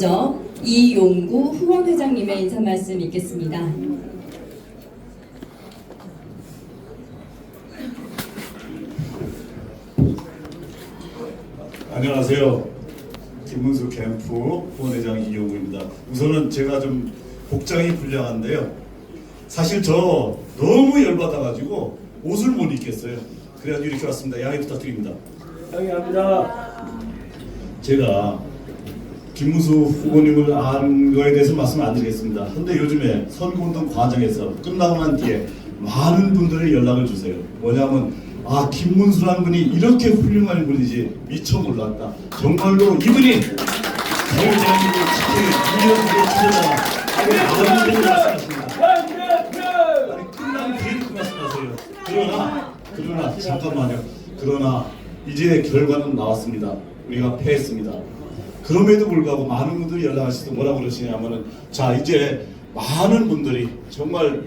먼저 이용구 후원회장님의 인사 말씀 있겠습니다. 안녕하세요. 김문수 캠프 후원회장 이용구입니다. 우선은 제가 좀 복장이 불량한데요. 사실 저 너무 열받아가지고 옷을 못 입겠어요. 그래가지고 이렇게 왔습니다. 양해 부탁드립니다. 양해합니다. 제가 김문수 후보님을 안 거에 대해서 말씀 안 드리겠습니다. 근데 요즘에 선거운동 과정에서 끝나고 난 뒤에 많은 분들이 연락을 주세요. 뭐냐면 김문수라는 분이 이렇게 훌륭한 분이지 미처 몰랐다. 정말로 이분이 자유대한민국 지키는 유일한 지도자다. 많은 분들이 말씀하십니다. 아니 끝난 뒤에 그 말씀하세요. 그러나 잠깐만요. 그러나 이제 결과는 나왔습니다. 우리가 패했습니다. 그럼에도 불구하고 많은 분들이 연락하셔서 뭐라고 그러시냐면은 자 이제 많은 분들이 정말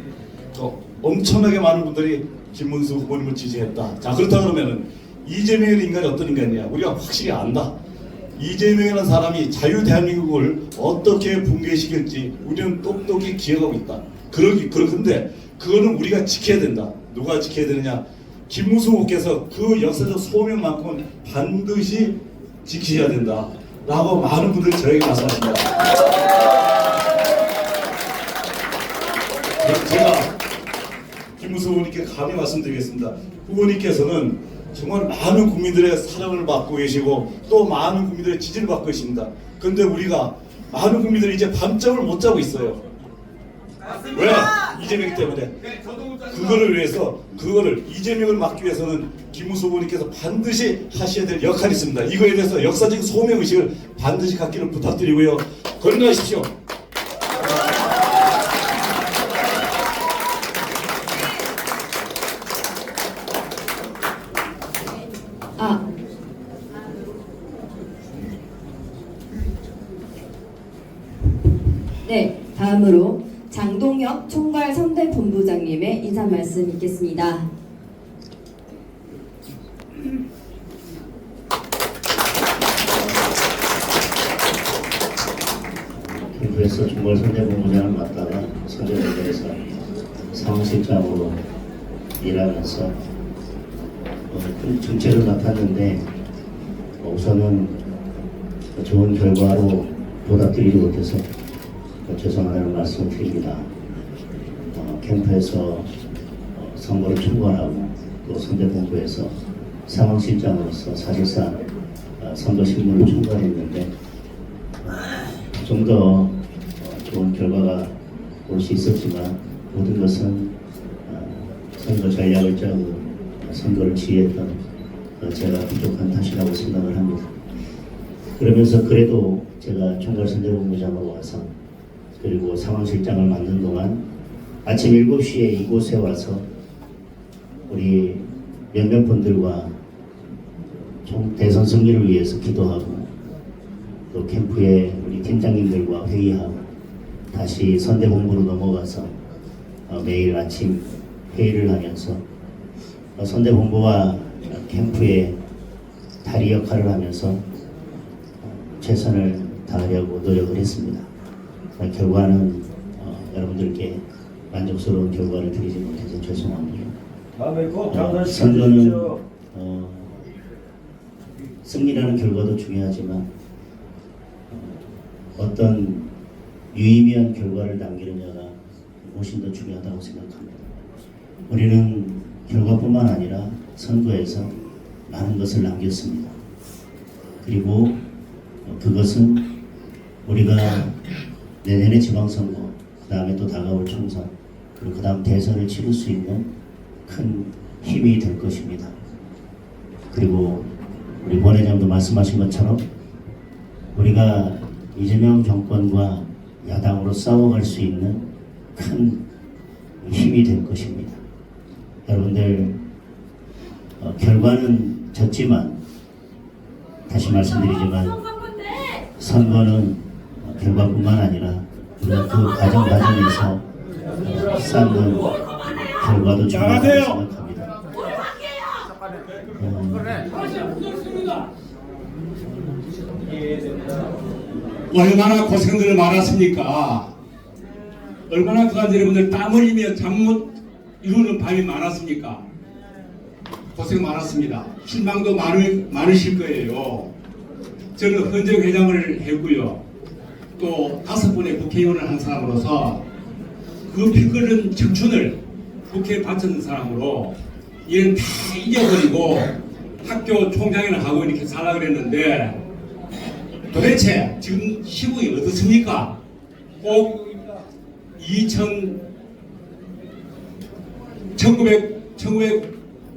엄청나게 많은 분들이 김문수 후보님을 지지했다. 자 그렇다 그러면은 이재명이라는 인간이 어떤 인간이냐 우리가 확실히 안다. 이재명이라는 사람이 자유대한민국을 어떻게 붕괴시킬지 우리는 똑똑히 기억하고 있다. 그런데 그거는 우리가 지켜야 된다. 누가 지켜야 되느냐? 김문수 후보께서 그 역사적 소명만큼은 반드시 지키셔야 된다. 라고 많은 분들이 저에게 말씀하십니다. 제가 김문수 후보님께 감히 말씀드리겠습니다. 후보님께서는 정말 많은 국민들의 사랑을 받고 계시고 또 많은 국민들의 지지를 받고 계십니다. 그런데 우리가 많은 국민들이 이제 밤잠을 못 자고 있어요. 왜? 이재명 때문에. 그거를 위해서 이재명을 막기 위해서는 김문수 후보님께서 반드시 하셔야 될 역할이 있습니다. 이거에 대해서 역사적인 소명의식을 반드시 갖기를 부탁드리고요. 건강하십시오. 네, 다음으로 장동혁 총괄 선대본부장님의 인사 말씀 있겠습니다. 캠프에서 총괄 선대본부장을 맡다가 선대본부에서 상황실장으로 일하면서 큰 정책을 맡았는데 우선은 좋은 결과로 보답드리지 못해서 죄송하다는 말씀을 드립니다. 캠프에서 선거를 총괄하고 또 선대본부에서 상황실장으로서 사실상 선거 실무를 총괄했는데 좀 더 좋은 결과가 올 수 있었지만 모든 것은 선거 전략을 짜고 선거를 지휘했던 제가 부족한 탓이라고 생각을 합니다. 그러면서 그래도 제가 총괄 선대본부장으로 와서 그리고 상황실장을 맡는 동안 아침 7시에 이곳에 와서 우리 몇몇 분들과 대선 승리를 위해서 기도하고 또 캠프에 우리 팀장님들과 회의하고 다시 선대본부로 넘어가서 매일 아침 회의를 하면서 선대본부와 캠프의 다리 역할을 하면서 최선을 다하려고 노력을 했습니다. 결과는 여러분들께 만족스러운 결과를 드리지 못해서 죄송합니다. 다음에 꼭 당선시켜 선거는 주십시오. 승리라는 결과도 중요하지만 어떤 유의미한 결과를 남기느냐가 훨씬 더 중요하다고 생각합니다. 우리는 결과뿐만 아니라 선거에서 많은 것을 남겼습니다. 그리고 그것은 우리가 내년의 지방선거, 그 다음에 또 다가올 총선, 그리고 그 다음 대선을 치를 수 있는 큰 힘이 될 것입니다. 그리고 우리 권 회장도 말씀하신 것처럼 우리가 이재명 정권과 야당으로 싸워갈 수 있는 큰 힘이 될 것입니다. 여러분들 결과는 졌지만 다시 말씀드리지만 선거는 결과뿐만 아니라 우리가 그 과정에서 쌓는 결과도 중요하다고 생각합니다. 얼마나 고생들을 많았습니까? 얼마나 그간 여러분들 땀 흘리며 잠 못 이루는 밤이 많았습니까? 고생 많았습니다. 실망도 많으실 거예요. 저는 헌정 회장을 했고요. 또 5번의 국회의원을 한 사람으로서 그 피 끓는 청춘을 국회에 바쳤는 사람으로 이는 다 잊어버리고 학교 총장을 하고 이렇게 살라 그랬는데 도대체 지금 시국이 어떻습니까? 꼭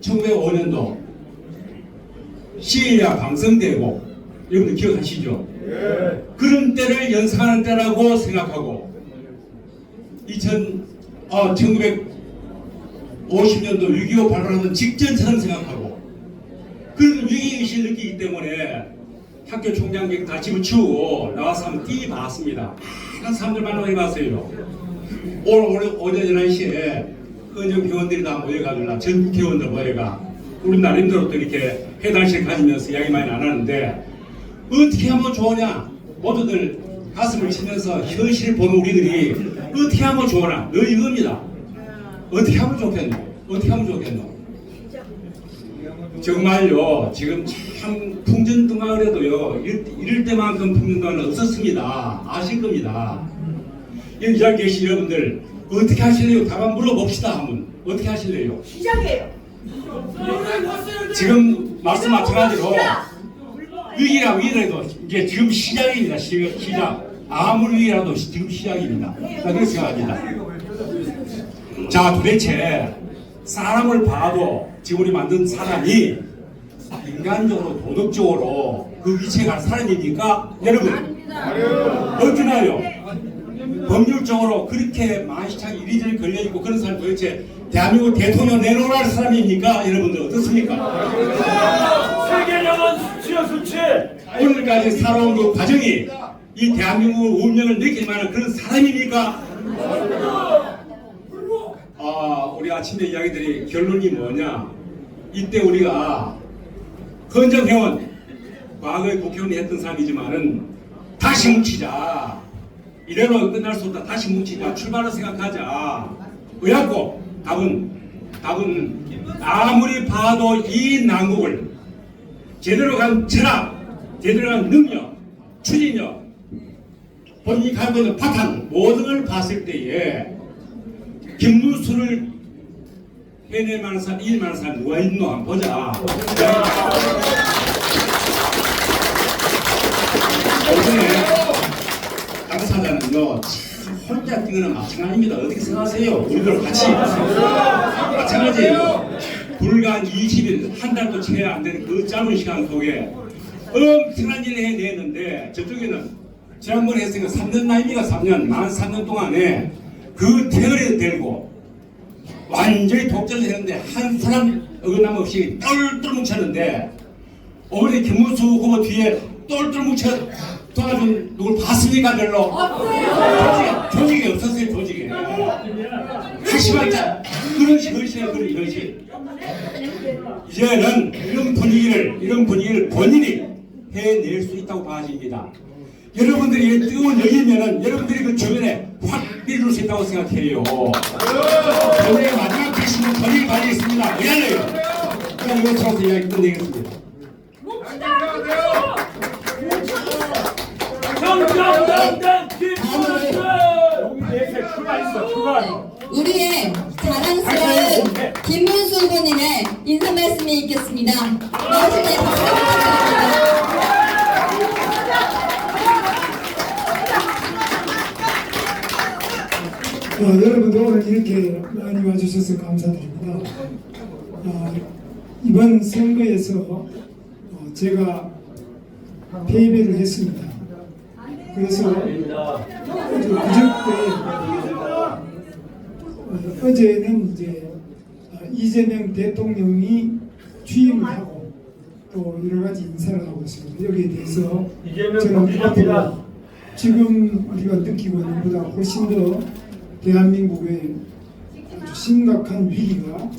1905년도 시일야 방성되고 여러분들 기억하시죠? 그런 때를 연상하는 때라고 생각하고 1950년도 6.25 발언하던 직전처럼 생각하고 그런 위기의식을 느끼기 때문에 학교 총장직 다 집어치우고 나와서 한번 뛰어봤습니다. 많은 사람들 만나봐봤어요. 오늘 오전 11시에 헌정 회원들이 다 모여가지고 전 국회의원들 모여가 우리 나름대로 또 이렇게 회담실 가지면서 이야기 많이 나눴는데 어떻게 하면 좋으냐? 모두들 가슴을 치면서 현실을 보는 우리들이 어떻게 하면 좋으나? 너 이겁니다. 어떻게 하면 좋겠노? 어떻게 하면 좋겠노? 정말요, 지금 참 풍전등화그래도요, 이럴 때만큼 풍전등화는 없었습니다. 아실 겁니다. 여기 잘 계신 여러분들, 어떻게 하실래요? 답 한번 물어봅시다, 한번. 어떻게 하실래요? 시작해요. 지금 말씀 마찬가지로 위기라도 이제 지금 시작입니다. 시작. 아무리 위기라도 지금 시작입니다. 그렇게 생각합니다. 자, 도대체 사람을 봐도 지금 우리 만든 사람이 인간적으로 도덕적으로 그 위치에 갈 사람입니까? 여러분 어떠나요? 법률적으로 그렇게 만시창 이리저리 걸려있고 그런 사람 도대체 대한민국 대통령 내놓으라 할 사람입니까? 여러분들 어떻습니까? 세계령은 수치야 수치. 오늘까지 살아온 그 과정이 이 대한민국 운명을 느낄 만한 그런 사람입니까? 우리 아침에 이야기들이 결론이 뭐냐? 이때 우리가 헌정회원, 과거에 국회의원이 했던 사람이지만은 다시 뭉치자. 이래로 끝날 수 없다. 다시 뭉치자. 출발을 생각하자. 왜냐고? 답은 아무리 봐도 이 난국을 제대로 간 철학, 제대로 간 능력, 추진력, 본인이 가지고 있는 바탕 모든 걸 봤을 때에 김문수를 해낼 만한 사람, 이길 만한 사람 누가 있노? 한번 보자. 오전에 당사자는요 혼자 뛰는 마찬가지입니다. 어떻게 생각하세요? 우리들 같이 마찬가지예요. 불과 한 20일, 한 달도 채 안 되는 그 짧은 시간 속에 엄청난 일을 해냈는데 저쪽에는 지난번에 했으니까 3년 나이입니까? 3년, 만 3년 동안에 그 태열에 들고 완전히 독재를 했는데 한 사람 어긋남 없이 똘똘 뭉쳤는데 어머니 김문수 후보 뒤에 똘똘 뭉쳐 도와준 누굴 봤습니까? 별로? 조직이 없었어요. 조직이. 하시방자 그런 식이에요. 그런 식. 이제는 이런 분위기를 본인이 해낼 수 있다고 봐집니다. 여러분들이 뜨거운 열리면은 여러분들이 그 주변에 확 밀어줄 수 있다고 생각해요. 오늘 마지막 글씨는 권위를 가지겠습니다. 미안해요. 그럼 이것처럼 이야기 끝내겠습니다. 정정당당 김문수. 여기 내세 출발 있어 출발. 우리의 자랑스러운 김문수 후보님의 인사 말씀이 있겠습니다. 나오실 때 박수 부탁드립니다. 여러분들 오늘 이렇게 많이 와주셔서 감사드립니다. 이번 선거에서 제가 패배를 했습니다. 그래서 어제는 이제 이재명 대통령이 취임을 하고 또 여러 가지 인사를 하고 있습니다. 여기에 대해서 저는 앞으로 지금 우리가 느끼고 있는 것보다 훨씬 더 대한민국의 아주 심각한 위기가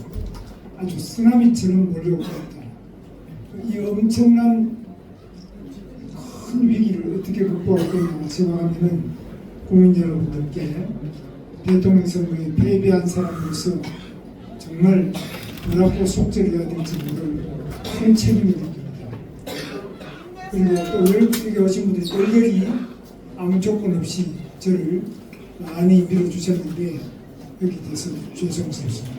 아주 쓰나미처럼 몰려오고 있다. 이 엄청난 큰 위기를 어떻게 극복할 거냐 생각하면은 국민 여러분들께 대통령 선거에 패배한 사람으로서 정말 뭐라고 속절해야 될지 모를 큰 책임을 느낍니다. 그리고 또 여기 오신 분들이 얼결이 아무 조건 없이 저를 많이 밀어주셨는데 여기 대해서 죄송스럽습니다.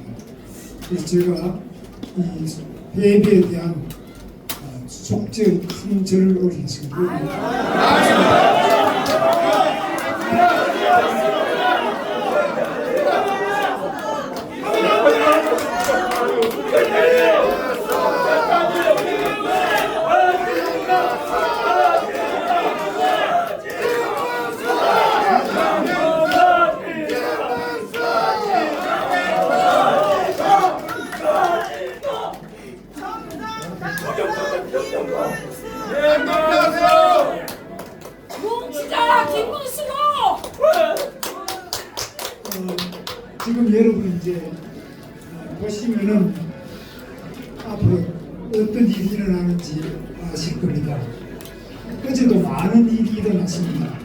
그래서 제가 이 패배에 대한 속죄 큰 절을 올리겠습니다. 뭉치자 김문수로. 지금 여러분 이제 보시면은 앞으로 어떤 일이 일어나는지 아실 겁니다. 어제도 많은 일이 일어났습니다.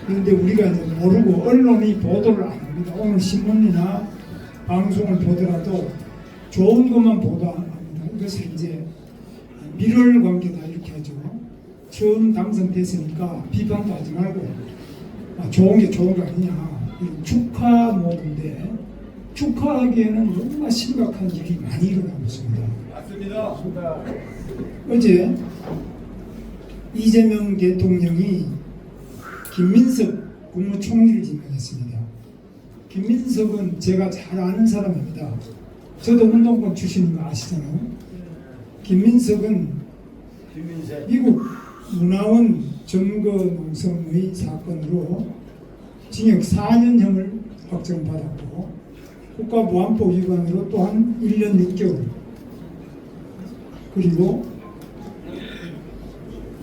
그런데 우리가 이제 모르고 언론이 보도를 안 합니다. 오늘 신문이나 방송을 보더라도 좋은 것만 보도 안 합니다. 이것을 이제 밀월 관계다 이렇게 하죠. 처음 당선됐으니까 비판도 하지 말고 좋은 게 좋은 거 아니냐. 이런 축하 모드인데 축하하기에는 너무나 심각한 일이 많이 일어나고 있습니다. 맞습니다. 어제 이재명 대통령이 김민석 국무총리를 지명했습니다. 김민석은 제가 잘 아는 사람입니다. 저도 운동권 출신인 거 아시잖아요. 김민석은 미국 문화원 점거농성의 사건으로 징역 4년형을 확정받았고 국가보안법 위반으로 또한 1년 6개월 그리고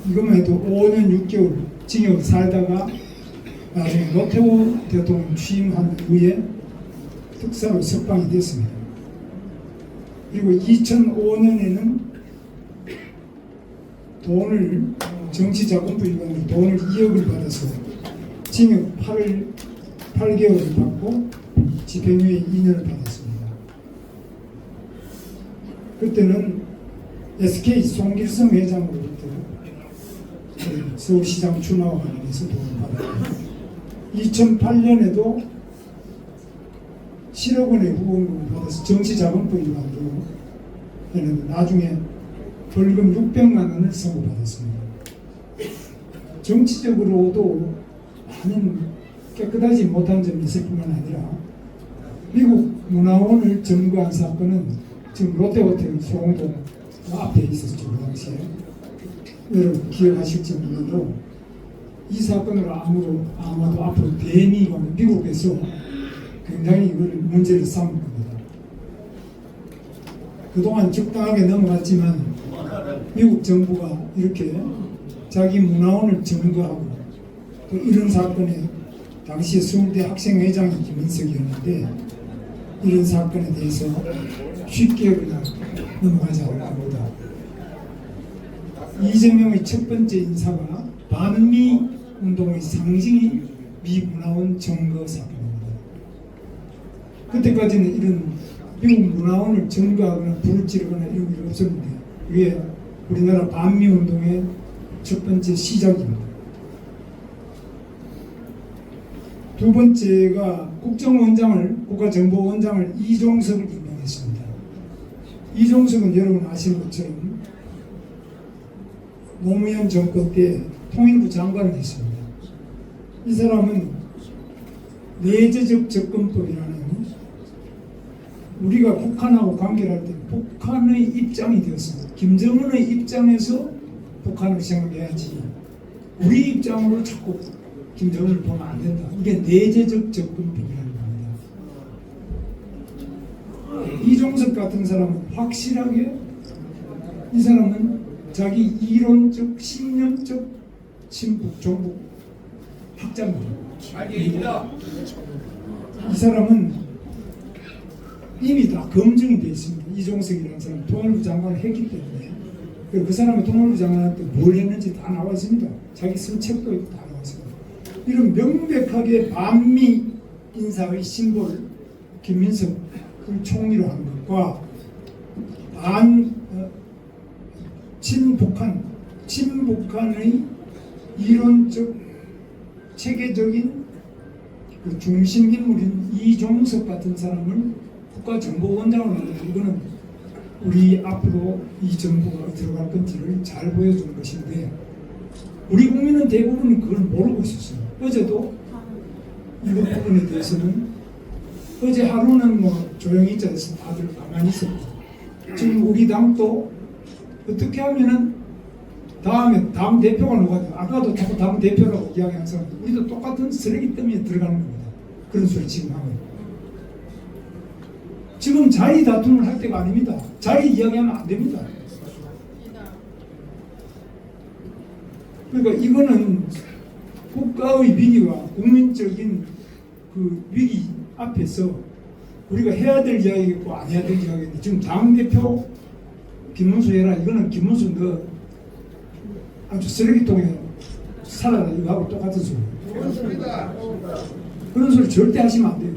이것만 해도 5년 6개월 징역 살다가 나중에 노태우 대통령 취임한 후에 특사로 석방이 됐습니다. 그리고 2005년에는 돈을 정치자금부 위반으로 돈을 2억을 받아서 징역 8개월을 받고 집행유예 2년을 받았습니다. 그때는 SK 송길성 회장으로부터 서울시장 출마와 관련해서 돈을 받았고 2008년에도 7억 원의 후원금을 받아서 정치자금법 위반으로 했는데 나중에 벌금 600만 원을 선고받았습니다. 정치적으로도 많은 깨끗하지 못한 점이 있을 뿐만 아니라 미국 문화원을 점거한 사건은 지금 롯데호텔 소공동 앞에 있었죠. 그 당시에 여러분 기억하실지 몰라도 이 사건으로 아마도 앞으로 대미가 미국에서 굉장히 이걸 문제를 삼을 겁니다. 그동안 적당하게 넘어갔지만 미국 정부가 이렇게 자기 문화원을 점거하고 또 이런 사건에 당시 서울대 학생회장이 김민석이었는데 이런 사건에 대해서 쉽게 그냥 넘어가지 않을 겁니다. 이재명의 첫 번째 인사가 반미 운동의 상징이 미문화원 점거 사건입니다. 그때까지는 이런 미국 문화원을 점거하거나 불을 지르거나 이런 일이 없었는데 그게 우리나라 반미 운동의 첫 번째 시작입니다. 두 번째가 국가정보원장을 이종석을 임명했습니다. 이종석은 여러분 아시는 것처럼 노무현 정권 때 통일부 장관을 했습니다. 이 사람은 내재적 접근법이라는 우리가 북한하고 관계를 할 때 북한의 입장이 되었습니다. 김정은의 입장에서 북한을 생각해야지 우리 입장으로 자꾸 김정은을 보면 안 된다. 이게 내재적 접근법이라는 겁니다. 이종석 같은 사람은 확실하게 이 사람은 자기 이론적 신념적 친북 종북 학자입니다. 이 사람은 이미 다 검증이 되어 있습니다. 이종석이라는 사람 통일부 장관을 했기 때문에 그리고 그 사람이 통일부 장관한테 뭘 했는지 다 나와 있습니다. 자기 쓴 책도 있고 다 나와 있습니다. 이런 명백하게 반미 인사의 심볼 김민석을 총리로 한 것과 친북한의 이론적 체계적인 그 중심 인물인 이종석 같은 사람을 국가정보원장으로 만든 이거는 우리 앞으로 이 정부가 어디로 갈 건지를 잘 보여주는 것인데 우리 국민은 대부분 그걸 모르고 있었어요. 어제도 이번 부분에 대해서는 어제 하루는 뭐 조용히 있자해서 다들 가만히 있었고 지금 우리 당도 어떻게 하면은 다음 대표가 누가 돼요? 아까도 자꾸 다음 대표라고 이야기한 사람 우리도 똑같은 쓰레기 때문에 들어가는 겁니다. 그런 소리 지금 하고 지금 자리 다툼을 할 때가 아닙니다. 자리 이야기하면 안 됩니다. 그러니까 이거는 국가의 위기와 국민적인 그 위기 앞에서 우리가 해야 될 이야기고 안 해야 될 이야기인데 지금 당대표 김문수 해라 이거는 김문수 너 아주 쓰레기통에 살아라 이거하고 똑같은 소리예요. 그런 소리 절대 하시면 안 돼요.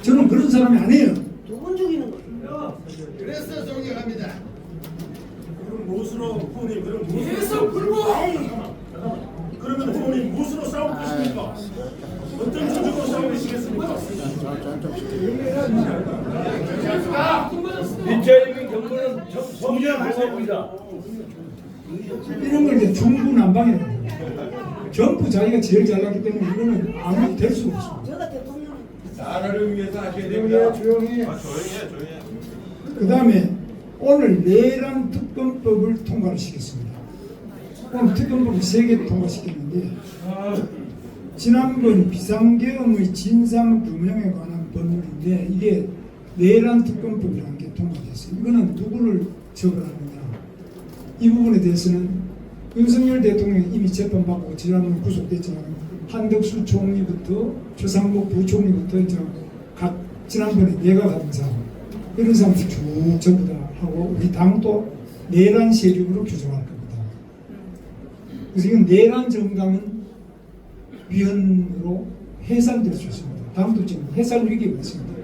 저는 그런 사람이 아니에요. 누군 죽이는 거예요? 그래서 존경합니다. 그럼 무엇으로 후보님 그럼 무엇으로 불고 그러면 후보님 무엇으로 싸울 것입니까? 어떤 조직으로 싸우시겠습니까? 민자적인 경고는 정리하겠습니다. 이런 걸 이제 중구난방이라고 해요. 전부 자기가 제일 잘났기 때문에 이거는 아무도 될 수가 없어요. 제가 대통령 나라를 위해서 하셔야 됩니다. 조용히 그 다음에 오늘 내란 특검법을 통과를 시켰습니다. 오늘 특검법을 3개 통과시켰는데 지난번 비상계엄의 진상규명에 관한 법률인데 이게 내란 특검법이라는 게 통과됐어요. 이거는 누구를 처벌하느냐 이 부분에 대해서는 윤석열 대통령이 이미 재판받고 지난번 구속됐지만 한덕수 총리부터 최상목 부총리부터 이제 각 지난번에 내각하면서 이런 사람들 쭉 전부 다 하고 우리 당도 내란 세력으로 규정할 겁니다. 그래서 이건 내란 정당은 위헌으로 해산될 수 있습니다. 당도 지금 해산 위기가 있습니다.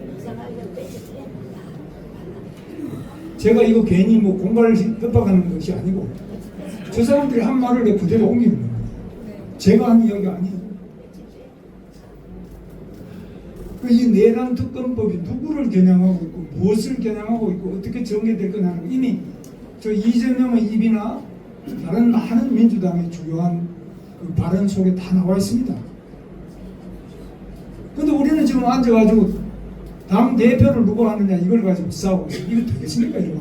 제가 이거 괜히 뭐 공갈을 협박하는 것이 아니고 저 사람들이 한 말을 내 그대로 옮기는 겁니다. 제가 한 이야기가 아니에요. 이 내란 특검법이 누구를 겨냥하고 있고 무엇을 겨냥하고 있고 어떻게 전개될 거냐 하는 거 이미 저 이재명의 입이나 다른 많은 민주당의 주요한 그 발언 속에 다 나와 있습니다. 근데 우리는 지금 앉아가지고 당 대표를 누구 하느냐 이걸 가지고 싸우고 있어요. 이거 되겠습니까 이거?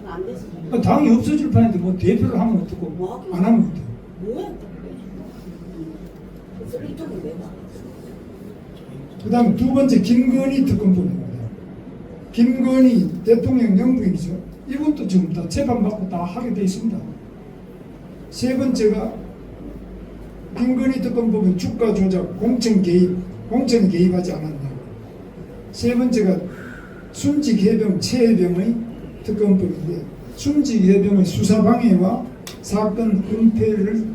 안 됐어. 당이 없어질 판인데 뭐 대표를 하면 어떻고 안 하면 어때요? 뭐야? 쓰레기통을 왜 봐? 그 다음 두 번째 김건희 특검법입니다. 김건희 대통령 영부인이죠. 이것도 지금 다 재판받고 다 하게 돼 있습니다. 세 번째가 김건희 특검법은 주가 조작, 공천 개입, 공천에 개입하지 않았냐. 세 번째가 순직 해병, 최해병의 특검법인데 순직 해병의 수사 방해와 사건 은폐를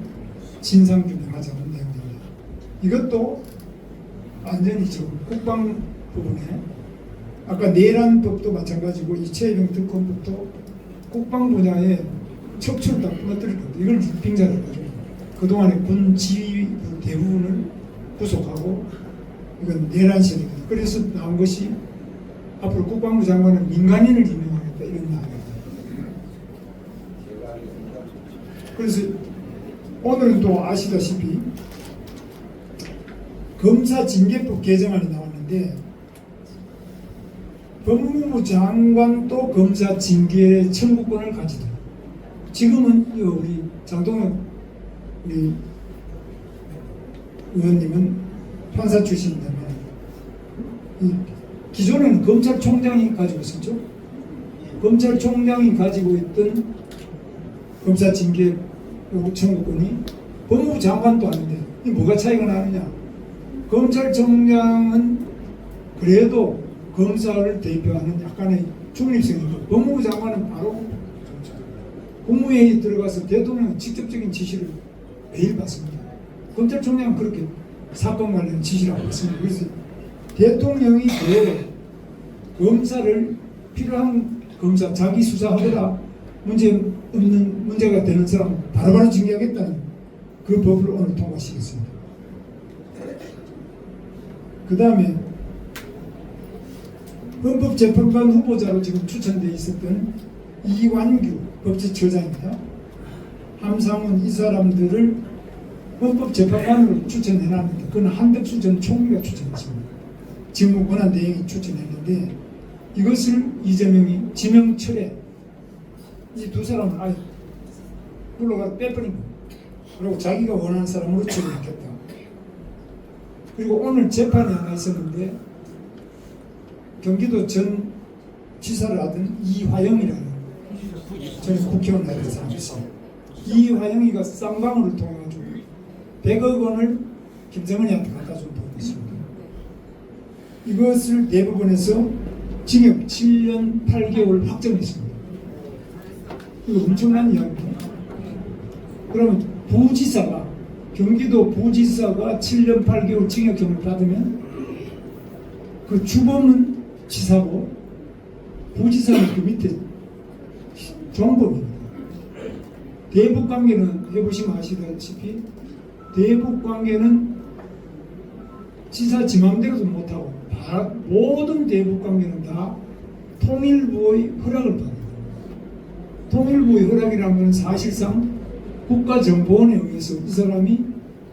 진상규명하자는 내용입니다. 이것도 완전히 지금 국방 부분에 아까 내란법도 마찬가지고 이 최해병 특검법도 국방 분야에 척추를 다 끊어뜨릴 겁니다. 이걸 빙자를 가지고 그동안에 군 지휘 대부분을 구속하고 이건 내란 세력이다. 그래서 나온 것이 앞으로 국방부 장관은 민간인을 임명하겠다 이런 이야기입니다. 그래서 오늘은 또 아시다시피 검사징계법 개정안이 나왔는데 법무부 장관도 검사징계 청구권을 가지고 지금은 우리 장동혁 우리 의원님은 판사 출신이라면 기존에는 검찰총장이 가지고 있었죠. 검찰총장이 가지고 있던 검사징계 청구권이 법무부 장관도 아닌데 이 뭐가 차이가 나느냐. 검찰총장은 그래도 검사를 대표하는 약간의 중립성이 있고 법무부 장관은 바로 국무회의 들어가서 대통령 직접적인 지시를 매일 받습니다. 검찰총장은 그렇게 사건 관련 지시를 하고 있습니다. 그래서 대통령이 그 검사를 필요한 검사 자기 수사하거나 문제가 되는 사람 바로바로 징계하겠다는 그 법을 오늘 통과시켰습니다. 그 다음에 헌법재판관 후보자로 지금 추천되어 있었던 이완규 법제처장입니다. 함상훈 이 사람들을 헌법재판관으로 추천해놨는데 그건 한덕수 전 총리가 추천했습니다. 직무 권한 대행이 추천했는데 이것을 이재명이 지명 철회 이 두 사람은 아예 불러가 빼버린 거예요. 그리고 자기가 원하는 사람으로 처리했겠다. 그리고 오늘 재판이 하나 있었는데 경기도 전 지사를 하던 이화영이라는 저는 국회의원 나이를 사람이 있어요. 이화영이가 쌍방울을 통해가지고 100억 원을 김정은이한테 갖다 준 돈이 있습니다. 이것을 대법원에서 징역 7년 8개월 확정했습니다. 이거 엄청난 이야기입니다. 그러면 부지사가 경기도 부지사가 7년 8개월 징역형을 받으면 그 주범은 지사고 부지사는 그 밑에 종범입니다. 대북관계는 해보시면 아시다시피 대북관계는 지사 지맘대로도 못하고 모든 대북관계는 다 통일부의 허락을 받습니다. 통일부의 허락이라는 건 사실상 국가정보원에 의해서 이 사람이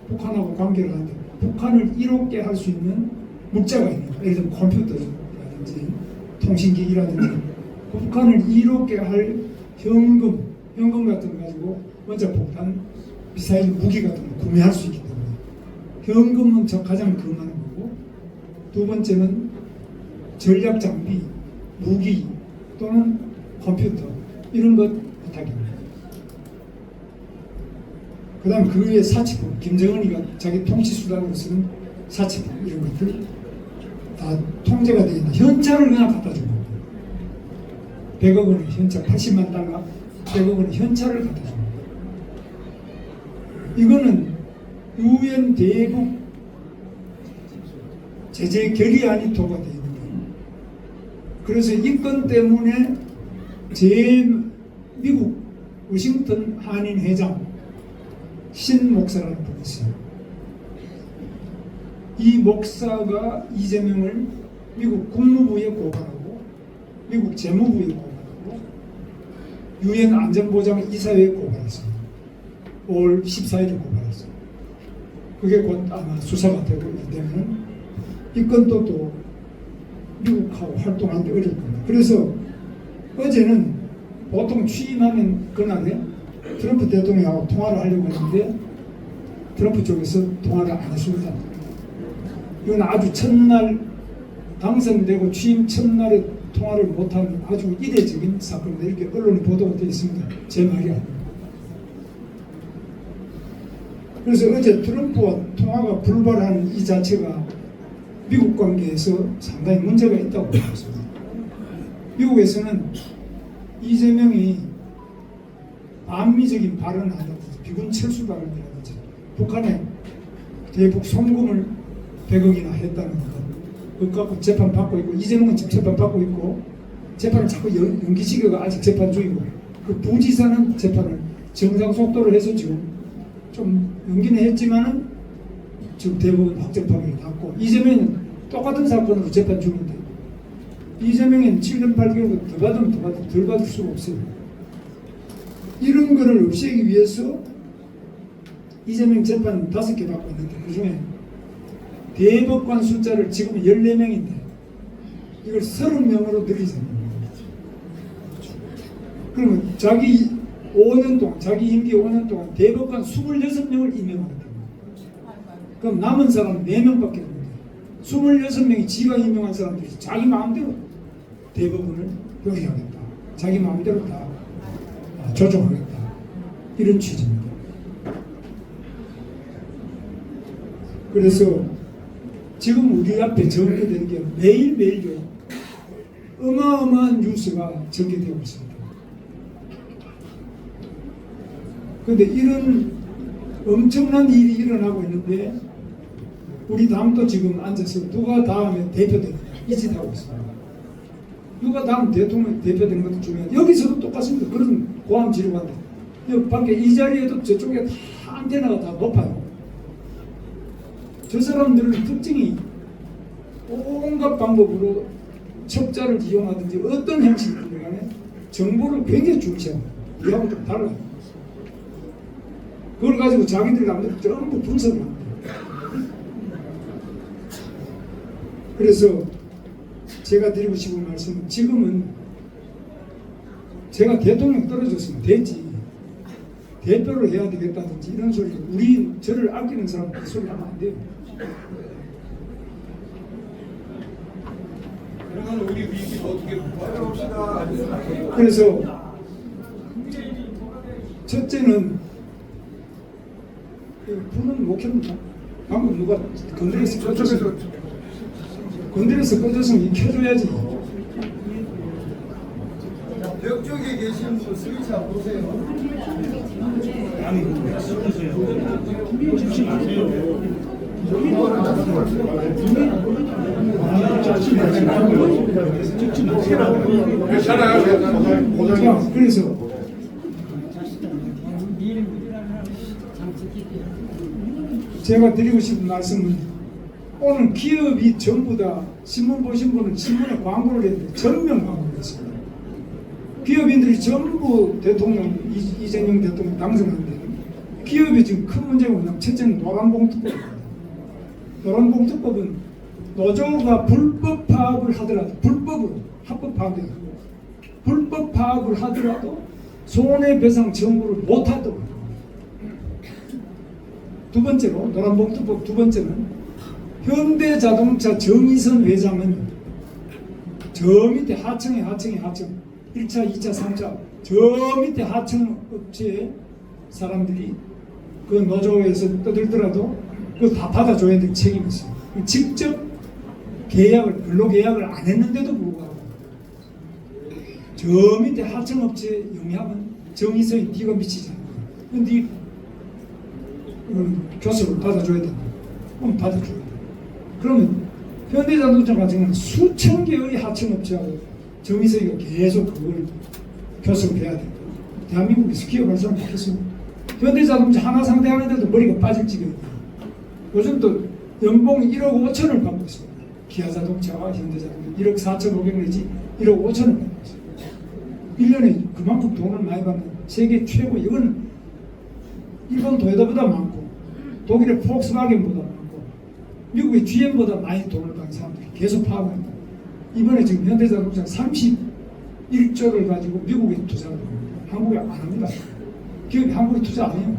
북한하고 관계를 하는데 북한을 이롭게 할 수 있는 묵자가 있는 거예요. 예를 들면 컴퓨터라든지 통신기기라든지 북한을 이롭게 할 현금 같은 거 가지고 원자폭탄, 미사일 무기 같은 걸 구매할 수 있기 때문에 현금은 가장 금하는 거고 두 번째는 전략 장비, 무기 또는 컴퓨터 이런 것 부탁입니다. 그 다음 그 위에 사치품, 김정은이가 자기 통치수단으로 쓰는 사치품 이런 것들 다 통제가 되어 있는 현찰을 그냥 갖다 준 겁니다. 100억 원의 현찰, 80만 달러 100억 원의 현찰을 갖다 준 겁니다. 이거는 유엔 대북 제재 결의안이 통과되어 있는 거예요. 그래서 이 건 때문에 미국 워싱턴 한인 회장 신 목사라는 분이 있어요. 이 목사가 이재명을 미국 국무부에 고발하고 미국 재무부에 고발하고 유엔 안전보장 이사회에 고발했습니다. 5월 14일에 고발했어요. 그게 곧 아마 수사가 되고 있기 때문에 이 건도 또 미국하고 활동하는데 어려울 겁니다. 그래서 어제는 보통 취임하면 그날에 트럼프 대통령하고 통화를 하려고 했는데 트럼프 쪽에서 통화를 안 했습니다. 이건 아주 첫날 당선되고 취임 첫날에 통화를 못한 아주 이례적인 사건입니다. 이렇게 언론에 보도가 되어 있습니다. 제 말이 아닙니다. 그래서 어제 트럼프와 통화가 불발하는 이 자체가 미국 관계에서 상당히 문제가 있다고 보겠습니다. 미국에서는 이재명이 반미적인 발언을 한다든지 비군 철수 발언이라든지 북한에 대북 송금을 100억이나 했다는 것 그거 갖고 재판 받고 있고 이재명은 지금 재판 받고 있고 재판을 자꾸 연기시켜가 아직 재판 중이고 그 부지사는 재판을 정상 속도로 해서 지금 좀 연기는 했지만은 지금 대법원 확정 판결이 났고 이재명은 똑같은 사건으로 재판 중인데 이재명은 7년 8개월 더 받으면 더 받을 덜 받을 수가 없어요. 이런 거를 없애기 위해서 이재명 재판 5개 받고 있는데 그 중에 대법관 숫자를 지금 14명인데 이걸 30명으로 늘리잖아요. 그러면 자기 5년 동안 자기 임기 5년 동안 대법관 26명을 임명하겠다. 그럼 남은 사람 4명밖에 없는데 26명이 지가 임명한 사람들이 자기 마음대로 대법원을 요리하겠다. 자기 마음대로 다 조정하겠다. 이런 취지입니다. 그래서 지금 우리 앞에 전개되는 게 매일매일 어마어마한 뉴스가 전개되고 있습니다. 그런데 이런 엄청난 일이 일어나고 있는데 우리 당도 지금 앉아서 누가 다음에 대표되는 이 짓 하고 있습니다. 누가 다음 대통령 대표되는 것도 중요해요. 여기서도 똑같습니다. 그런 고함 지르고 여기 밖에 이 자리에도 저쪽에 다 안테나가 다 높아요. 저 사람들은 특징이 온갖 방법으로 첩자를 이용하든지 어떤 형식이든 간에 정보를 굉장히 중시합니다. 이하고 좀 달라요. 그걸 가지고 자기들 남들 전부 분석을 합니다. 그래서 제가 드리고 싶은 말씀은 지금은 제가 대통령 떨어졌으면 됐지 대표를 해야 되겠다든지 이런 소리 저를 아끼는 사람 그 소리 하면 안 돼요. 그러면 우리 위기 어떻게 해봅시다. 그래서 첫째는 불은 못 켭니다. 방금 누가 건드려서 꺼졌으면 켜줘야지. 벽 쪽에 계신 분 스위치 한번 보세요. 자, 그래서 제가 드리고 싶은 말씀은 오늘 기업이 전부 다 신문 보신 분은 신문에 광고를 했는데 전면 광고를 했습니다. 기업인들이 전부 대통령 이재명 대통령 당선하는데 기업이 지금 큰 문제가 뭐냐면 첫째는 노란봉투법입니다. 노란봉투법은 노조가 불법 파업을 하더라도 불법으로 합법 파업이 아니고 불법 파업을 하더라도 손해배상 청구를 못하도록 합니다. 두 번째로 노란봉투법 두 번째는 현대자동차 정의선 회장은 저 밑에 하청 1차, 2차, 3차 저 밑에 하청 업체 사람들이 그 노조에서 떠들더라도 그거 다 받아줘야 될 책임이 있어요. 직접 근로계약을 안 했는데도 불구하고 저 밑에 하청업체 영향은 정의선이 네가 미치잖아. 근데 교섭을 받아줘야 된다. 그럼 받아줘야 돼. 그러면 현대자동차 같은 경우는 수천 개의 하청업체하고 정의선이가 계속 그걸 교섭해야 돼요. 대한민국에서 기업할 사람 많겠습니다. 현대자동차 하나 상대하는데도 머리가 빠질 지경이에요. 요즘 또 연봉 1억 5천을 받고 있습니다. 기아자동차와 현대자동차 1억 4,500 내지 1억 5천을 받고 있습니다. 1년에 그만큼 돈을 많이 받는 세계 최고. 이거는 일본 도요타보다 많고 독일의 폭스바겐보다 많고 미국의 GM보다 많이 돈을 받는 사람들이 계속 파업합니다. 이번에 지금 현대자동차 31조를 가지고 미국에 투자를 합니다. 한국에 안 합니다. 기업이 한국에 투자 안 해요.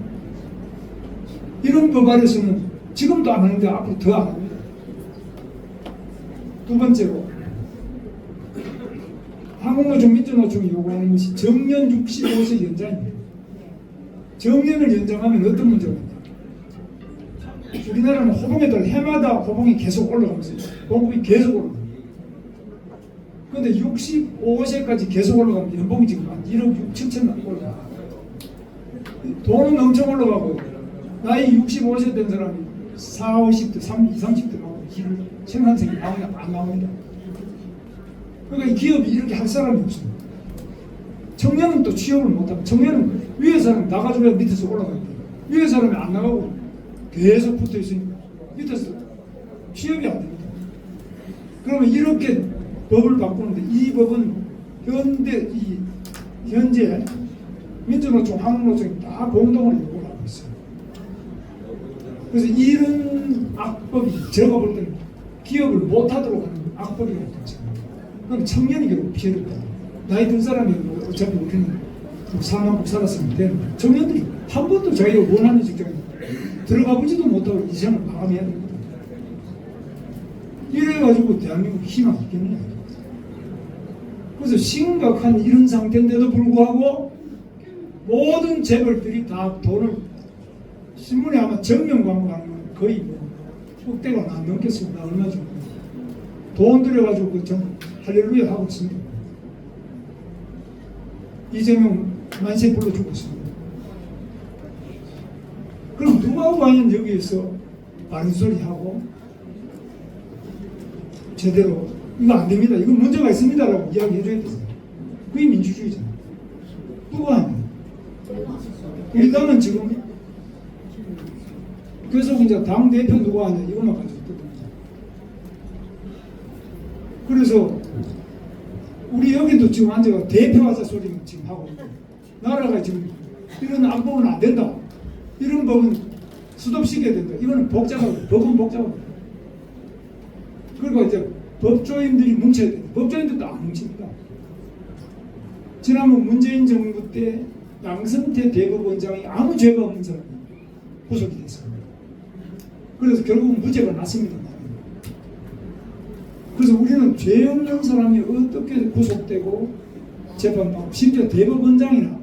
이런 법 아래서는 지금도 안 하는데 앞으로 더 안 합니다. 두 번째로 한국노총 민주노총이 요구하는 것이 정년 65세 연장입니다. 정년을 연장하면 어떤 문제가 있냐? 우리나라는 호봉에 따라 해마다 호봉이 계속 올라가면서 봉급이 계속 올라갑니다. 그런데 65세까지 계속 올라가면 연봉이 지금 한 1억 6천만 올라가요. 돈은 엄청 올라가고 나이 65세 된 사람이 40, 50대, 30, 30대 나오고 생산성이 나오냐 안 나옵니다. 그러니까 이 기업이 이렇게 할 사람이 없습니다. 청년은 또 취업을 못하고 청년은 위에 사람 나가줘야 밑에서 올라갑니다. 위에 사람이 안 나가고 계속 붙어 있으니까 밑에서 취업이 안 됩니다. 그러면 이렇게 법을 바꾸는데 이 법은 현재 민주노총, 한국노총이 다 공동으로 요구를 하고 있어요. 그래서 이런 악법이 제가 볼 때는 기업을 못하도록 하는 악법이라고 생각합니다. 그럼 청년이 결국 피해를 받아요. 나이 든 사람이 뭐 어차피 우리는 사망국 살았으면 되는데 청년들이 한 번도 자기가 원하는 직장에 들어가 보지도 못하고 이생을 마감해야 됩니다. 이래가지고 대한민국 희망이 있겠냐. 그래서 심각한 이런 상태인데도 불구하고 모든 재벌들이 다 돈을 신문에 아마 정면 광고하는 건 거의 뭐 억대가 안 넘겠습니다. 얼마 정도 돈 들여가지고 그 할렐루야 하고 있습니다. 이재명 만세 불러주고 있습니다. 누가 과연 여기에서 바른 소리 하고 제대로 이거 안 됩니다. 이거 문제가 있습니다라고 이야기해줘야 되잖아요. 그게 민주주의잖아요. 누가 하냐? 일단은 지금 그래서 이제 당 대표 누가 하냐 이것만 가지고 뜨겁니다. 그래서 우리 여기도 지금 앉아가 대표하자 소리는 지금 하고 있고 나라가 지금 이런 안보는 안 된다. 이런 법은 스톱시켜야 된다. 이거는 복잡하고 법은 복잡하고. 그리고 이제 법조인들이 뭉쳐야 된다. 법조인들도 안 뭉칩니다. 지난번 문재인 정부 때 양승태 대법원장이 아무 죄가 없는 사람이 구속이 됐습니다. 그래서 결국 무죄가 났습니다. 그래서 우리는 죄 없는 사람이 어떻게 구속되고 재판받고 심지어 대법원장이나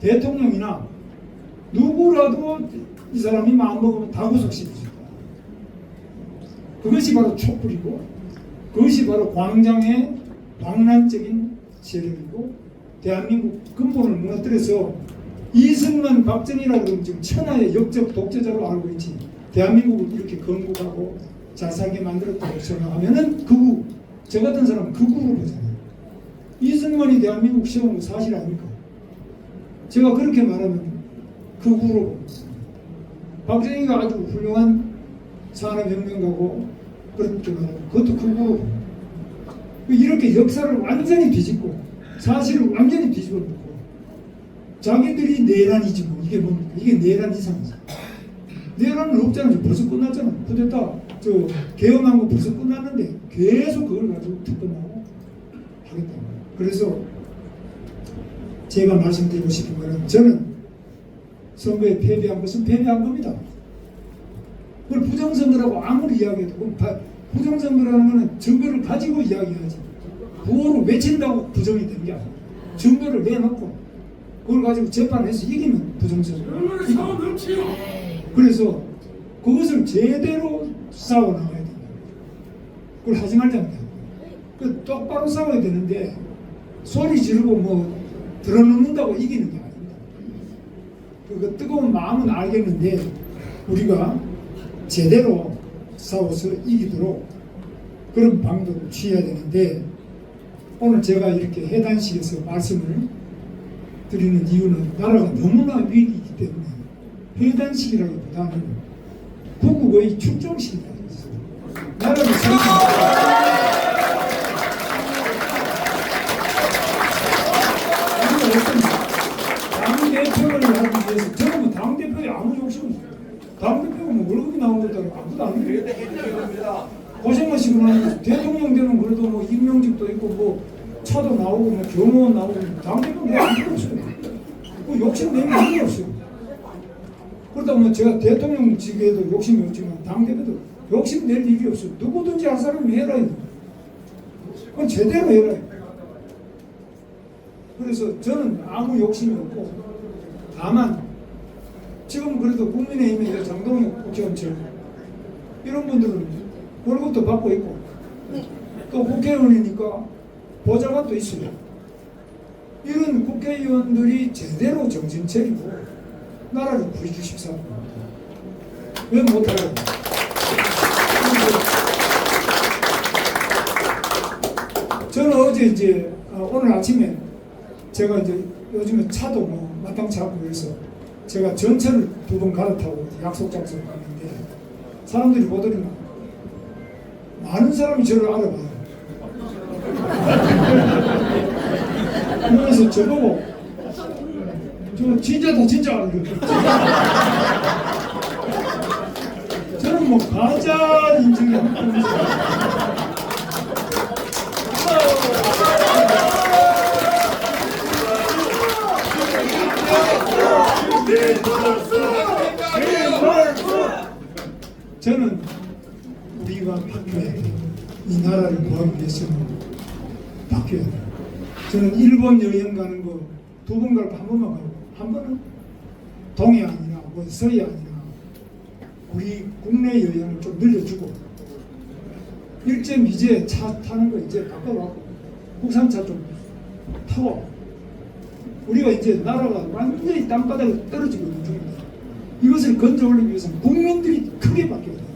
대통령이나 누구라도 이 사람이 마음먹으면 다 구속시키죠. 그것이 바로 촛불이고 그것이 바로 광장의 광란적인 세력이고 대한민국 근본을 무너뜨려서 이승만 박정희라고 그러면 지금 천하의 역적 독재자로 알고 있지 대한민국을 이렇게 건국하고 잘 살게 만들었다고 생각하면은 극우 저 같은 사람은 극우로 보잖아요. 이승만이 대한민국 세운 거 사실 아닙니까? 제가 그렇게 말하면 극우로 봅니다. 박정희가 아주 훌륭한 산업혁명가고 그렇게 말하면 그것도 극우로 봅니다. 이렇게 역사를 완전히 뒤집고 사실을 완전히 뒤집어 놓고 자기들이 내란이지 뭐 이게 뭡니까? 이게 내란 이상이지. 내란은 없잖아요. 벌써 끝났잖아. 쿠데타 저 개헌한 거 벌써 끝났는데 계속 그걸 가지고 특검하고 하겠다. 그래서 제가 말씀드리고 싶은 거는 저는 선거에 패배한 것은 패배한 겁니다. 그걸 부정선거라고 아무리 이야기해도 부정선거라는 거는 증거를 가지고 이야기해야지. 구호를 외친다고 부정이 되는 게 아니야. 증거를 내놓고 그걸 가지고 재판해서 이기면 부정선거. 그래서 그것을 제대로 싸워나가야 된다. 그걸 하지 말자는 거야. 그 똑바로 싸워야 되는데 소리 지르고 뭐 들어놓는다고 이기는 게 아닙니다. 그 뜨거운 마음은 알겠는데 우리가 제대로 싸워서 이기도록 그런 방법을 취해야 되는데 오늘 제가 이렇게 해단식에서 말씀을 드리는 이유는 나라가 너무나 위기이기 때문에 해단식이라기보다는 구국의 축정식이다. 나라를 당대표를 하기 위해서 저는 뭐 당대표에 아무 욕심 없어요. 당대표가 뭐 월급이 나온 것도 아니고 아무도 안 해요. 고생하시고 나면 대통령 되면 그래도 뭐 임명직도 있고 뭐 차도 나오고 뭐 경호원 나오고 당대표는 뭐 아무도 없어요. 뭐 욕심 내면 아무도 없어요. 그러다 보면 제가 대통령직에도 욕심이 없지만 당대표도 욕심 낼 일이 없어요. 누구든지 한 사람이 해라. 그건 제대로 해라. 그래서 저는 아무 욕심이 없고 다만 지금 그래도 국민의힘의 장동혁 국회의원처럼 이런 분들은 월급도 받고 있고 또 국회의원이니까 보좌관도 있어요. 이런 국회의원들이 제대로 정신 차리고 나라를 구해주십사. 왜 못하라고? 저는 어제 이제 오늘 아침에 제가 이제 요즘에 차도 뭐 마땅치 않고 그래서 제가 전철을 2번 갈아타고 약속 장소로 갔는데 사람들이 보더니 많은 사람이 저를 알아봐요. 그래서 저보고 저 진짜다 진짜 알아요. 저는 뭐 가짜 인증이 한 번이죠. 저는 우리가 바뀌어야 돼. 이 나라를 구하기 위해서는 바뀌어야 돼. 저는 일본 여행 가는 거 2번 갈고 1번만 가고 한 번은 동해안이나 뭐 서해안이나 우리 국내 여행을 좀 늘려주고 일점 이제 차 타는 거 이제 바꿔갖고 국산차 좀 타고 우리가 이제 나라가 완전히 땅바닥에 떨어지고 있는 중입니다. 이것을 건져 올리기 위해서는 국민들이 크게 바뀌어야 돼요.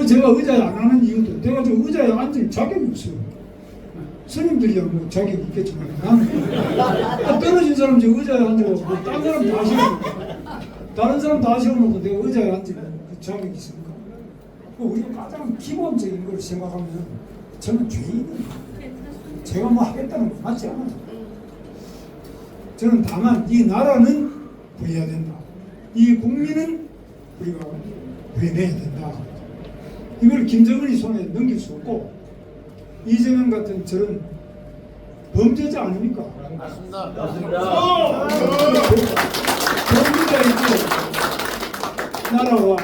제가 의자에 안 하는 이유도 내가 저 의자에 앉을 자격이 없어요. 스님들이야 뭐 자격이 있겠지만 나는 떨어진 사람 저 의자에 앉아서 뭐 다른 사람 다 싫어놓고 다른 사람 다 싫어놓고 내가 의자에 앉을 그 자격이 있습니까? 우리가 가장 기본적인 걸 생각하면 저는 죄인이에요. 제가 뭐 하겠다는 거 맞지 않아요. 저는 다만 이 나라는 구해야 된다. 이 국민은 우리가 구해내야 된다. 이걸 김정은이 손에 넘길 수 없고 이재명 같은 저런 범죄자 아닙니까? 맞습니다. 범죄자이고 나라와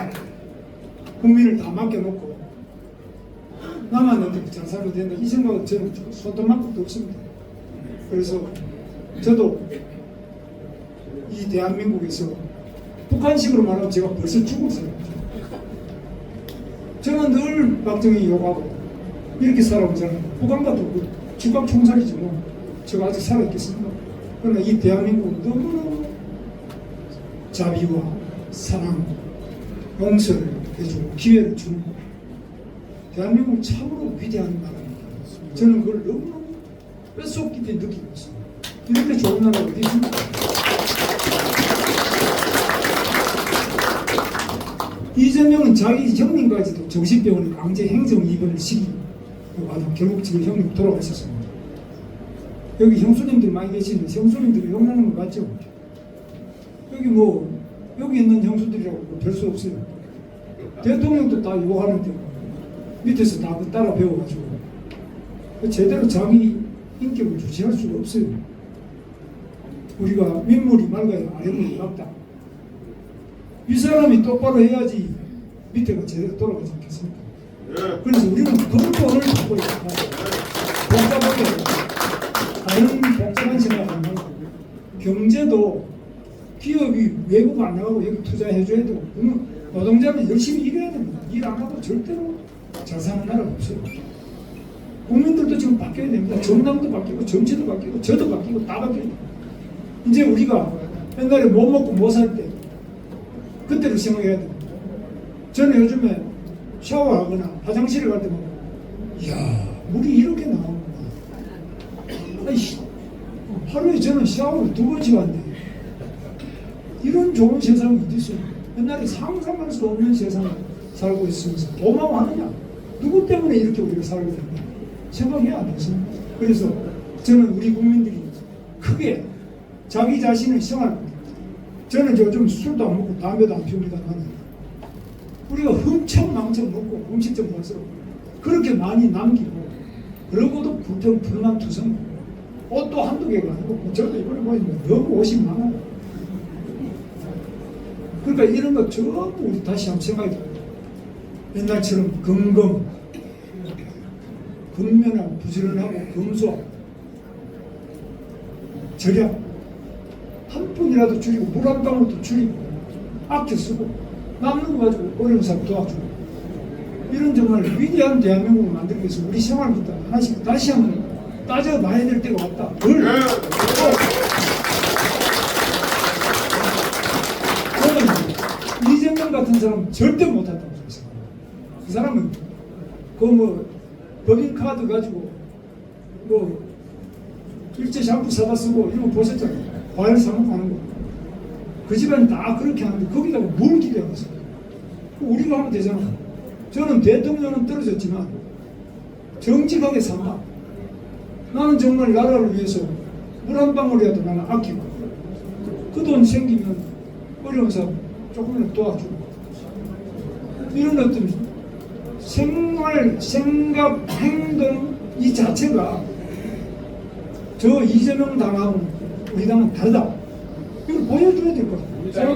국민을 다 맡겨놓고 나만 어떻게 잘 살아도 된다 이 생각은 저는 손톱만큼도 없습니다. 그래서 저도 이 대한민국에서 북한식으로 말하면 제가 벌써 죽었어요. 저는 늘 박정희 욕하고 이렇게 살아오잖아요. 북한과도 그 집권 총살이죠. 뭐. 제가 아직 살아있겠습니까? 그러나 이 대한민국은 너무너무 자비와 사랑, 용서를 해주고 기회를 주는 거. 대한민국은 참으로 위대한 나라입니다. 저는 그걸 너무너무 뼛속 깊이 느끼고 있습니다. 이렇게 좋은 나라가 어디 있습니까? 이재명은 자기 형님까지도 정신병원에 강제 행정 입원을 시키고 결국 지금 형님 돌아가셨습니다. 여기 형수님들 많이 계시는데 형수님들이 욕먹는 거 맞죠? 여기 있는 형수들이라고 별 수 없어요. 대통령도 다 욕하는데 밑에서 다 따라 배워가지고 제대로 자기 인격을 주체할 수가 없어요. 우리가 민물이 맑아야 아랫물이 맑다. 이 사람이 똑바로 해야지 밑에가 제대로 돌아가지 않겠습니까? 그래서 우리는 근본을 바꿔야 된다. 복잡하게 다른 복잡한 생각 안 하고 경제도 기업이 외국 안 나가고 여기 투자해줘야 되고 노동자는 열심히 일해야 됩니다. 일 안 하고 절대로 잘 사는 나라가 없어요. 국민들도 지금 바뀌어야 됩니다. 정당도 바뀌고 정치도 바뀌고 저도 바뀌고 다 바뀌어야 돼요. 이제 우리가 옛날에 못 먹고 못 살 때 그때를 생각해야 됩니다. 저는 요즘에 샤워하거나 화장실을 갈 때마다 이야 물이 이렇게 나오는구나. 아이씨 하루에 저는 샤워를 2번씩 한대. 이런 좋은 세상이 어디 있어요? 옛날에 상상할 수 없는 세상을 살고 있으면서 고마워하느냐? 누구 때문에 이렇게 우리가 살고 있는가? 생각해야 안 되습니다. 그래서 저는 우리 국민들이 크게 자기 자신의 생활 저는 요즘 술도 안 먹고 담배도 안 피웁니다만 우리가 흥청망청 먹고 음식점 가서 그렇게 많이 남기고 그러고도 불평불만투성 옷도 한두 개가 아니고 저도 이번에 보니까 너무 옷이 많아요. 그러니까 이런 거 전부 우리 다시 한번 생각해 봐요. 옛날처럼 근면하고 부지런하고 검소하고 절약 한 푼이라도 줄이고 물 한 방울도 줄이고 아껴 쓰고 남는 거 가지고 어려운 사람 도와주고 이런 정말 위대한 대한민국을 만들기 위해서 우리 생활부터 하나씩 다시 한번 따져봐야 될 때가 왔다. 저는 이재명 같은 사람은 절대 못한다고 생각합니다. 그 사람은 법인카드 가지고 일제 샴푸 사다 쓰고 이런 거 보셨잖아요. 과일 사먹고 하는 거. 그 집안이 다 그렇게 하는데 거기다가 뭘 기대하겠어요? 우리가 하면 되잖아. 저는 대통령은 떨어졌지만 정직하게 산다. 나는 정말 나라를 위해서 물 한 방울이라도 나는 아끼고 그 돈 생기면 어려운 사람 조금이라도 도와주고 이런 어떤 생활, 생각, 행동 이 자체가 저 이재명 당하고 우리 당은 다르다. 이걸 보여줘야 될 것 같아요.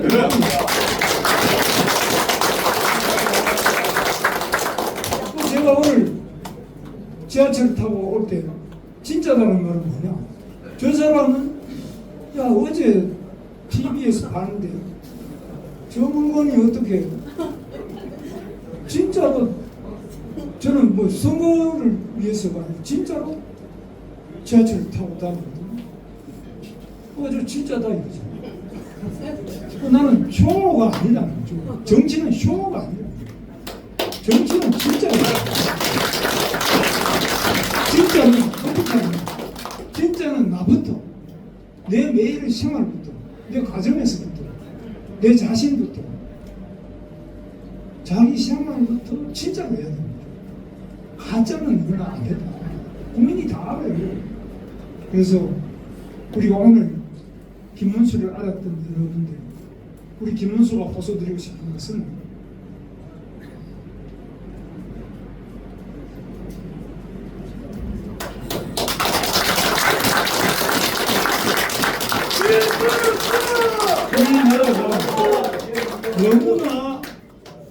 제가 오늘 지하철 타고 올 때 진짜다는 말은 뭐냐? 저 사람은 야 어제 TV에서 봤는데 저 물건이 어떻게 진짜로 저 저는 뭐 선거를 위해서가 아니고 진짜로 지하철을 타고 다니거든요. 저 진짜다 이거죠. 나는 쇼가 아니라는 거죠. 정치는 쇼가 아니라. 정치는 진짜예요. 진짜는 어떻게 하냐. 진짜는 나부터, 내 매일 생활부터, 내 가정에서부터, 내 자신부터, 자기 생활부터 진짜로 해야 됩니다. 가짜는 이건 안 된다. 국민이 다 알아요. 그래서 우리가 오늘 김문수를 알았던 여러분들, 우리 김문수가 호소드리고 싶은 것은 너무나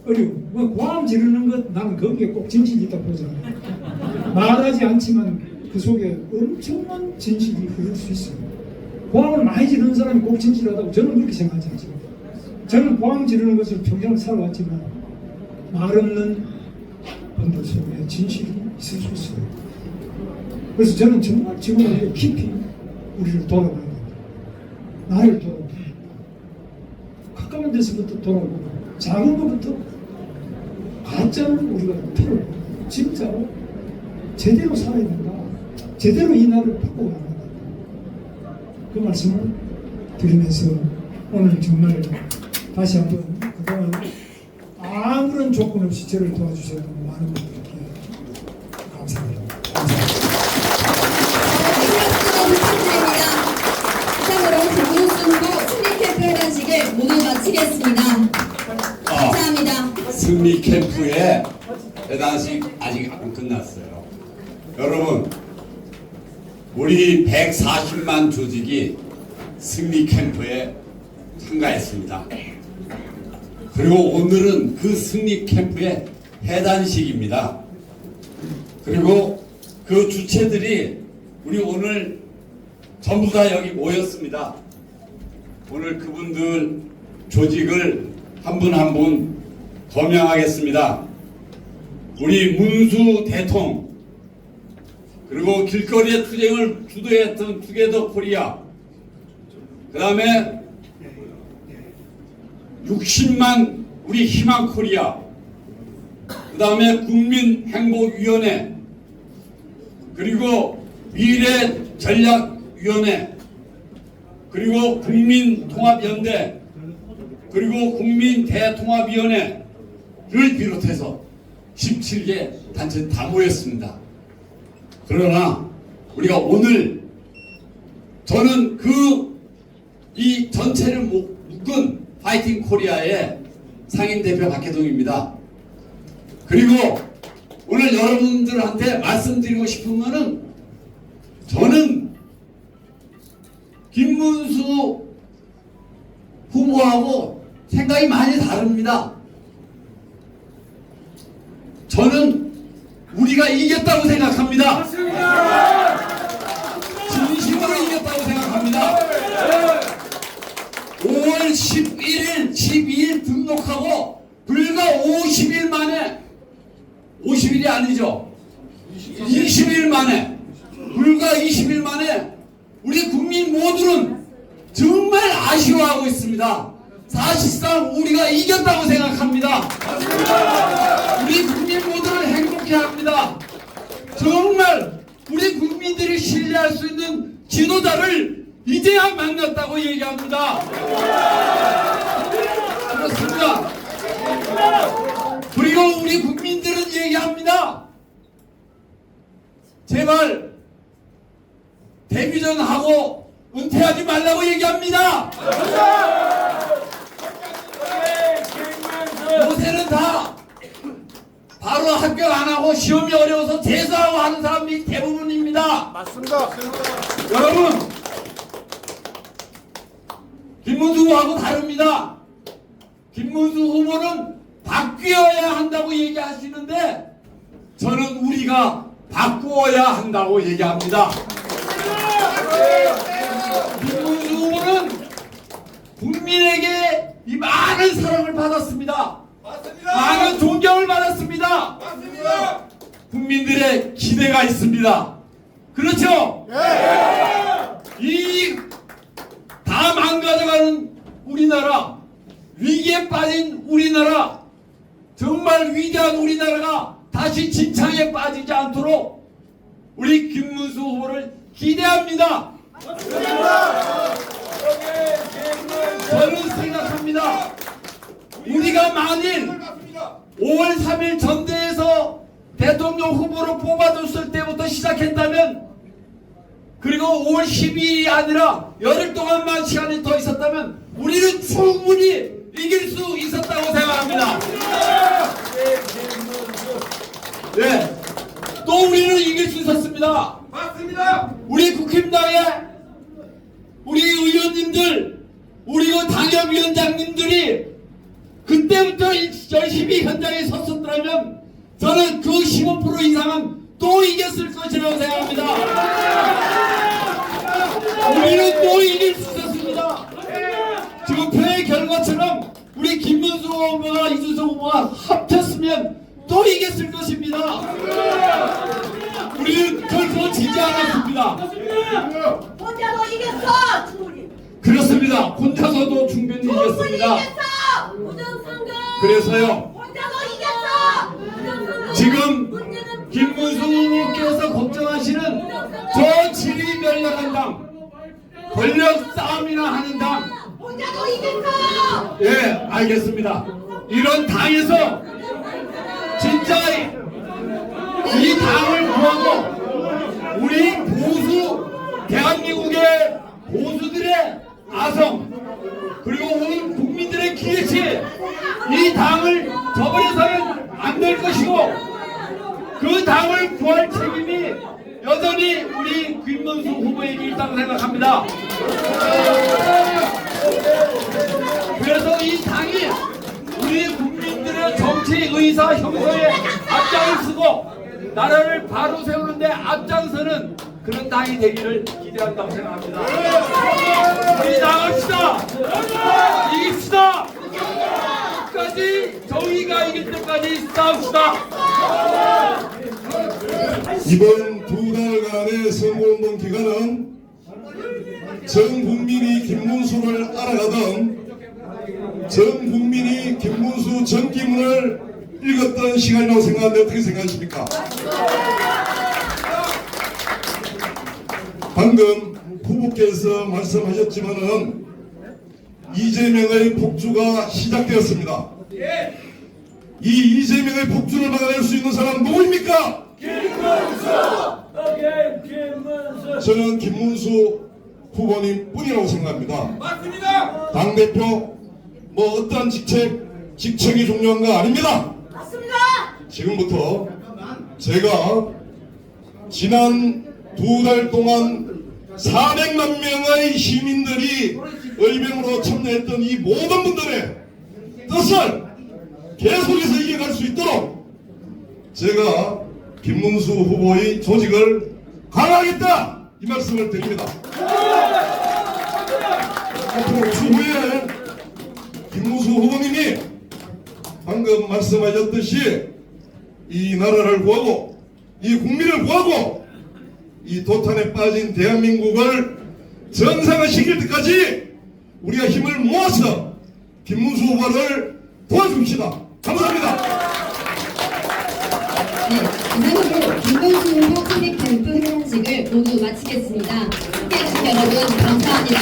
어려워. 뭐 고함 지르는 것 나는 거기에 꼭 진실이 있다 보잖아요. 말하지 않지만 그 속에 엄청난 진실이 흐를 수 있어요. 고함을 많이 지르는 사람이 꼭 진실하다고 저는 그렇게 생각하지 않습니다. 저는 고함 지르는 것을 평생을 살아왔지만 말 없는 분들 속에 진실이 있을 수 있어요. 그래서 저는 정말 지금은 깊이 우리를 돌아봐야 됩니다. 나를 돌아보고 가까운 데서부터 돌아보고 작은 것부터 가짜는 우리가 털어보고 진짜로 제대로 살아야 된다. 제대로 이 나라를 바꾸고 나가야 된다. 그 말씀을 드리면서 오늘 정말 다시 한번 그동안 아무런 조건 없이 저를 도와주셨던 많은 분들께 감사드립니다. 이상으로 김문수 후보 승리 캠프 회단식을 모두 마치겠습니다. 감사합니다. 승리 캠프의 회단식 아직 안 끝났어요. 여러분, 우리 140만 조직이 승리 캠프에 참가했습니다. 그리고 오늘은 그 승리 캠프의 해단식입니다. 그리고 그 주체들이 우리 오늘 전부 다 여기 모였습니다. 오늘 그분들 조직을 한 분 한 분 거명하겠습니다. 우리 문수 대통, 그리고 길거리의 투쟁을 주도했던 투게더 코리아, 그 다음에 60만 우리 희망 코리아, 그 다음에 국민행복위원회, 그리고 미래전략위원회, 그리고 국민통합연대, 그리고 국민대통합위원회를 비롯해서 17개 단체 다 모였습니다. 그러나 우리가 오늘 저는 이 전체를 묶은 파이팅 코리아의 상임대표 박혜동입니다. 그리고 오늘 여러분들한테 말씀드리고 싶은 거는, 저는 김문수 후보하고 생각이 많이 다릅니다. 저는 우리가 이겼다고 생각합니다. 진심으로 이겼다고 생각합니다. 5월 11일, 12일 등록하고 불과 50일 만에, 50일이 아니죠, 20일 만에, 불과 20일 만에 우리 국민 모두는 정말 아쉬워하고 있습니다. 사실상 우리가 이겼다고 생각합니다. 우리 국민 모두를 행복해합니다. 정말 우리 국민들이 신뢰할 수 있는 지도자를 이제야 만났다고 얘기합니다. 그렇습니다. 그리고 우리 국민들은 얘기합니다. 제발 데뷔전 하고 은퇴하지 말라고 얘기합니다. 요새는 다 바로 합격 안 하고 시험이 어려워서 재수하고 하는 사람이 대부분입니다. 맞습니다. 여러분, 김문수 후보하고 다릅니다. 김문수 후보는 바뀌어야 한다고 얘기하시는데, 저는 우리가 바꾸어야 한다고 얘기합니다. 김문수 후보는 국민에게 이 많은 사랑을 받았습니다. 맞습니다. 많은 존경을 받았습니다. 맞습니다. 국민들의 기대가 있습니다. 그렇죠? 이 다 망가져가는 우리나라, 위기에 빠진 우리나라, 정말 위대한 우리나라가 다시 진창에 빠지지 않도록 우리 김문수 후보를 기대합니다. 저는 생각합니다. 우리가 만일 5월 3일 전대에서 대통령 후보로 뽑아줬을 때부터 시작했다면, 그리고 5월 12일이 아니라 열흘 동안만 시간이 더 있었다면 우리는 충분히 이길 수 있었다고 생각합니다. 네, 또 우리는 이길 수 있었습니다. 맞습니다. 우리 국힘당의 우리 의원님들, 우리 그 당협위원장님들이 그때부터 열심히 현장에 섰었더라면 저는 그 15% 이상은 또 이겼을 것이라고 생각합니다. 우리는 또 이길 수 있었습니다. 지금 표의 결과처럼 우리 김문수 후보와 이준석 후보가 합쳤으면 또 이겼을 것입니다. 우리는 결코 지지 않았습니다. 혼자서 이겼어. 충분히. 그렇습니다. 혼자서도 충분히 이겼습니다. 그래서요, 혼자서 이겼어. 지금 김문수 후보께서 걱정하시는 저 질이 멸렬한 당, 권력 싸움이나 하는 당, 혼자서 이겼어. 예, 알겠습니다. 이런 당에서 진짜 이 당을 구하고 우리 보수, 대한민국의 보수들의 아성, 그리고 온 국민들의 기대치, 이 당을 저버려서는 안 될 것이고, 그 당을 구할 책임이 여전히 우리 김문수 후보에게 있다고 생각합니다. 그래서 이 당이 우리 국민들의 정치 의사 형성에 앞장을 쓰고 나라를 바로 세우는데 앞장서는 그런 당이 되기를 기대한다고 생각합니다. 우리 나갑시다. 이깁시다. 끝까지 정의가 이길 때까지 싸웁시다. 이번 두 달간의 선거운동 기간은 전 국민이 김문수를 알아가던, 전 국민이 김문수 전기문을 읽었던 시간이라고 생각하는데 어떻게 생각하십니까? 방금 후보께서 말씀하셨지만은 이재명의 폭주가 시작되었습니다. 이 이재명의 폭주를 막아낼 수 있는 사람 누구입니까? 저는 김문수 후보님 뿐이라고 생각합니다. 맞습니다. 당대표 뭐 어떠한 직책이 중요한 거 아닙니다. 맞습니다. 지금부터 제가 지난 두 달 동안 400만 명의 시민들이 의병으로 참여했던 이 모든 분들의 뜻을 계속해서 이겨갈 수 있도록 제가 김문수 후보의 조직을 강화하겠다, 이 말씀을 드립니다. 앞으로 추후에 김문수 후보님이 방금 말씀하셨듯이 이 나라를 구하고 이 국민을 구하고 이 도탄에 빠진 대한민국을 정상화시킬 때까지 우리가 힘을 모아서 김문수 후보를 도와줍시다. 감사합니다. 네, 이상으로 김문수 후보 탄핵 발표 회장식을 모두 마치겠습니다. 함께해 주신 여러분 감사합니다.